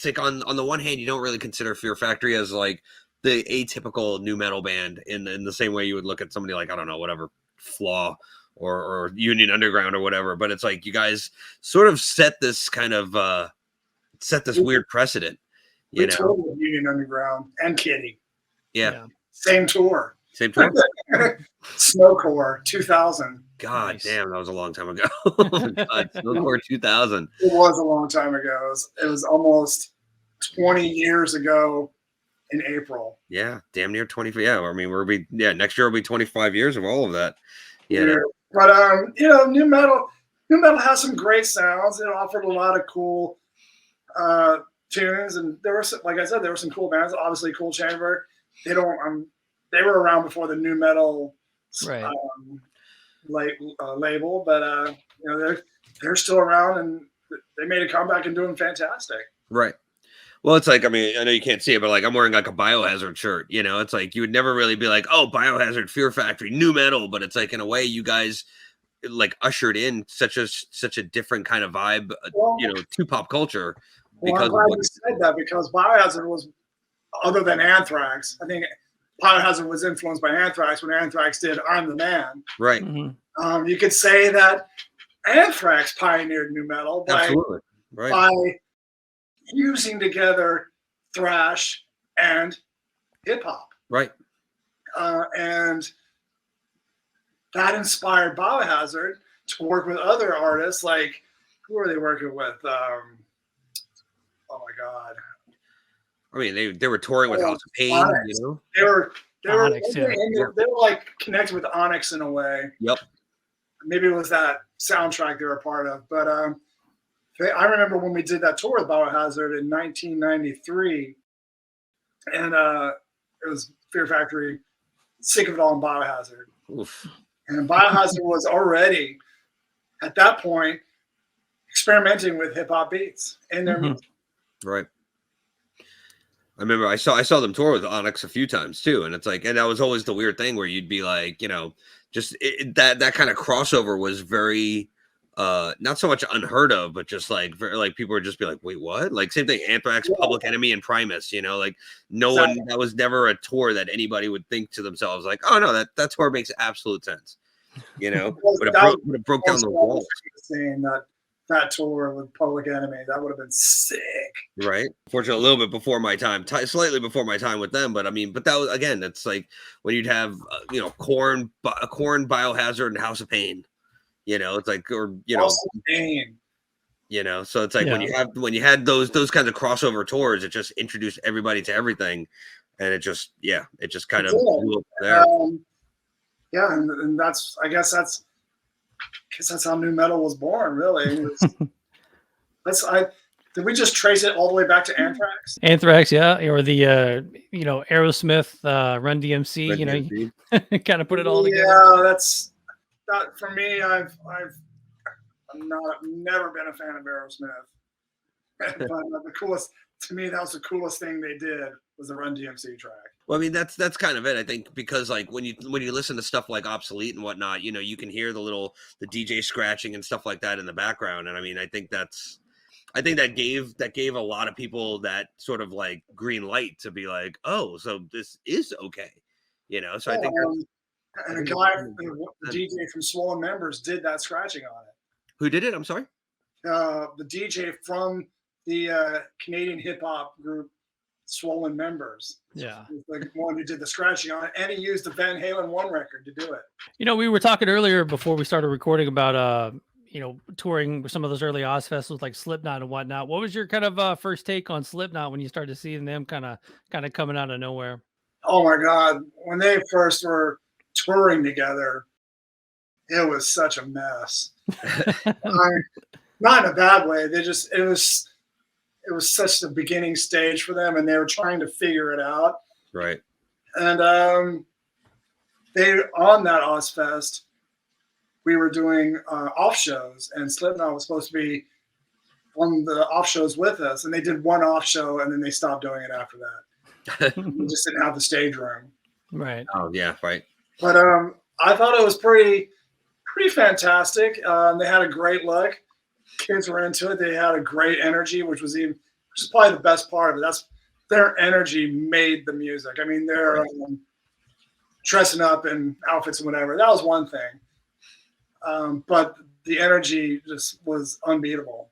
like on the one hand, you don't really consider Fear Factory as like the atypical nu metal band in the same way you would look at somebody like, I don't know, whatever, Flaw or Union Underground or whatever. But it's like you guys sort of set this kind of weird precedent. We toured with Union Underground and Kitty. Yeah. Same tour. Same tour? Snowcore 2000. God nice. Damn, that was a long time ago. Oh my God, Snowcore 2000. It was a long time ago. It was almost 20 years ago in April. Yeah, damn near 20. Yeah, I mean, next year will be 25 years of all of that. Yeah. But you know, nu metal has some great sounds. It offered a lot of cool tunes, and there were some, like I said, there were some cool bands. Obviously, Cool Chamber. They were around before the nu metal label, but you know, they're still around, and they made a comeback and doing fantastic. Right. Well, it's like, I mean, I know you can't see it, but like I'm wearing like a Biohazard shirt, you know, it's like you would never really be like, oh, Biohazard, Fear Factory, nu metal, but it's like in a way you guys like ushered in such a different kind of vibe, you know, to pop culture. Well, I'm glad you said that, because Biohazard was, other than Anthrax, I think Biohazard was influenced by Anthrax when Anthrax did I'm the Man. Right. Mm-hmm. You could say that Anthrax pioneered nu metal by fusing together thrash and hip hop. Right. And that inspired Biohazard to work with other artists. Like, who are they working with? Oh my God. I mean, they were touring with House of Pain, Onyx. You know. They were like connected with Onyx in a way. Yep. Maybe it was that soundtrack they were a part of. But I remember when we did that tour with Biohazard in 1993, and it was Fear Factory, Sick of It All, in Biohazard. Oof. And Biohazard was already, at that point, experimenting with hip hop beats in their music. Right. I remember I saw them tour with Onyx a few times too, and it's like, and that was always the weird thing where you'd be like, you know, just that kind of crossover was very not so much unheard of, but just like very, like people would just be like, wait, what? Like same thing, Anthrax, Public Enemy, and Primus, you know, like no one, that was never a tour that anybody would think to themselves like, oh no, that tour makes absolute sense, you know. But it broke down the walls. Saying that tour with Public Enemy, that would have been sick. Right. Fortunately, a little bit before my time, slightly before my time with them. But I mean, but that was, again, that's like when you'd have, you know, Korn, Biohazard, and House of Pain, you know, it's like, or, you know, House of Pain. You know, so it's like when you had those kinds of crossover tours, it just introduced everybody to everything. And it just kind of blew up there. Yeah. And that's, I guess that's how nu metal was born, really. Did we just trace it all the way back to Anthrax? Anthrax, yeah, or the you know, Aerosmith, Run DMC, you know, kind of put it all together. Yeah, that's that for me. I've never been a fan of Aerosmith, but the coolest to me, that was the coolest thing they did was the Run DMC track. Well, I mean, that's kind of it, I think, because like when you listen to stuff like Obsolete and whatnot, you know, you can hear the DJ scratching and stuff like that in the background. And I mean, I think that gave a lot of people that sort of like green light to be like, oh, so this is okay, you know. So I think and the DJ from Swollen Members did that scratching on it. Who did it? I'm sorry. The DJ from the Canadian hip hop group Swollen Members. Yeah. The one who did the scratching on it, and he used the Van Halen 1 record to do it. You know, we were talking earlier before we started recording about you know, touring with some of those early Ozzfests with like Slipknot and whatnot. What was your kind of first take on Slipknot when you started seeing them kind of coming out of nowhere? Oh my God. When they first were touring together, it was such a mess. Not in a bad way. It was such the beginning stage for them, and they were trying to figure it out. Right. And they, on that Ozzfest, we were doing off shows, and Slipknot was supposed to be on the off shows with us, and they did one off show, and then they stopped doing it after that. We just didn't have the stage room. Right. Oh yeah, right. But I thought it was pretty fantastic. They had a great look. Kids were into it. They had a great energy, which was even which is probably the best part of it. That's their energy made the music. I mean, they're dressing up in outfits and whatever. That was one thing. But the energy just was unbeatable.